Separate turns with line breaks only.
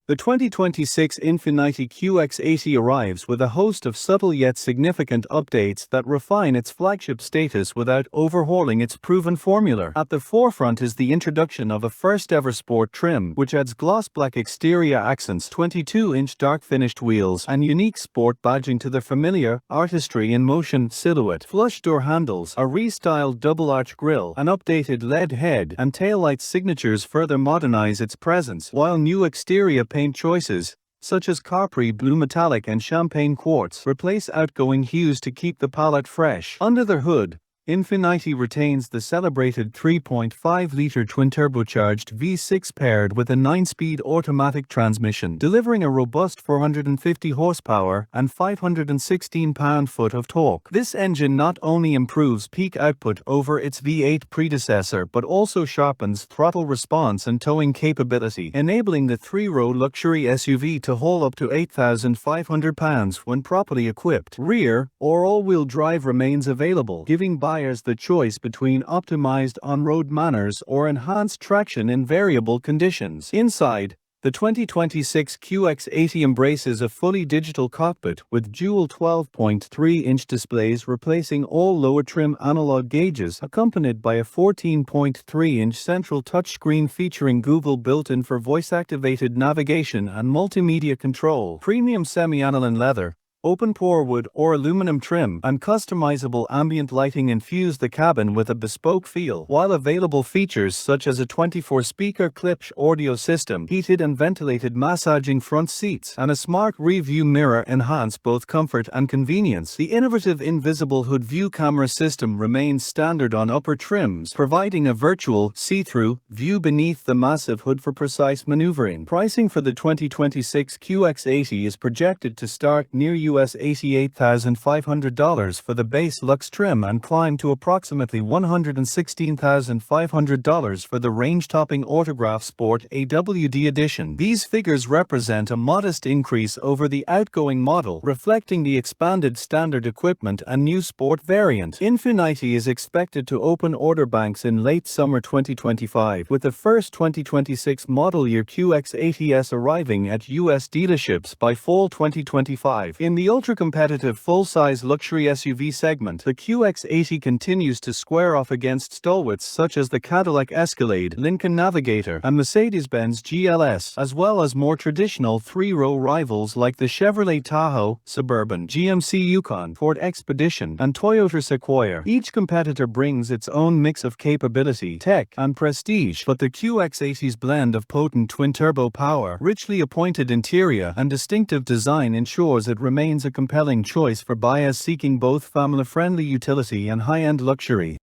The 2026 Infiniti QX80 arrives with a host of subtle yet significant updates that refine its flagship status without overhauling its proven formula. At the forefront is the introduction of a first-ever sport trim, which adds gloss black exterior accents, 22-inch dark-finished wheels, and unique sport badging to the familiar artistry-in-motion silhouette. Flush door handles, a restyled double-arch grille, an updated LED head, and taillight signatures further modernize its presence, while new exterior paint choices, such as Capri Blue Metallic and Champagne Quartz, replace outgoing hues to keep the palette fresh. Under the hood, Infiniti retains the celebrated 3.5-liter twin-turbocharged V6 paired with a 9-speed automatic transmission, delivering a robust 450 horsepower and 516 pound-foot of torque. This engine not only improves peak output over its V8 predecessor but also sharpens throttle response and towing capability, enabling the three-row luxury SUV to haul up to 8,500 pounds when properly equipped. Rear or all-wheel drive remains available, giving buyers the choice between optimized on-road manners or enhanced traction in variable conditions. Inside, the 2026 QX80 embraces a fully digital cockpit with dual 12.3-inch displays replacing all lower trim analog gauges, accompanied by a 14.3-inch central touchscreen featuring Google built-in for voice-activated navigation and multimedia control. Premium semi-aniline leather, open-pore wood or aluminum trim, and customizable ambient lighting infuse the cabin with a bespoke feel, while available features such as a 24-speaker Klipsch audio system, heated and ventilated massaging front seats, and a smart rear-view mirror enhance both comfort and convenience. The innovative invisible hood view camera system remains standard on upper trims, providing a virtual, see-through view beneath the massive hood for precise maneuvering. Pricing for the 2026 QX80 is projected to start near US $88,500 for the base Luxe trim and climb to approximately $116,500 for the range-topping Autograph Sport AWD edition. These figures represent a modest increase over the outgoing model, reflecting the expanded standard equipment and new sport variant. Infiniti is expected to open order banks in late summer 2025, with the first 2026 model year QX80s arriving at US dealerships by fall 2025. In the ultra-competitive full-size luxury SUV segment, the QX80 continues to square off against stalwarts such as the Cadillac Escalade, Lincoln Navigator, and Mercedes-Benz GLS, as well as more traditional three-row rivals like the Chevrolet Tahoe, Suburban, GMC Yukon, Ford Expedition, and Toyota Sequoia. Each competitor brings its own mix of capability, tech, and prestige, but the QX80's blend of potent twin-turbo power, richly appointed interior, and distinctive design ensures it remains a compelling choice for buyers seeking both family-friendly utility and high-end luxury.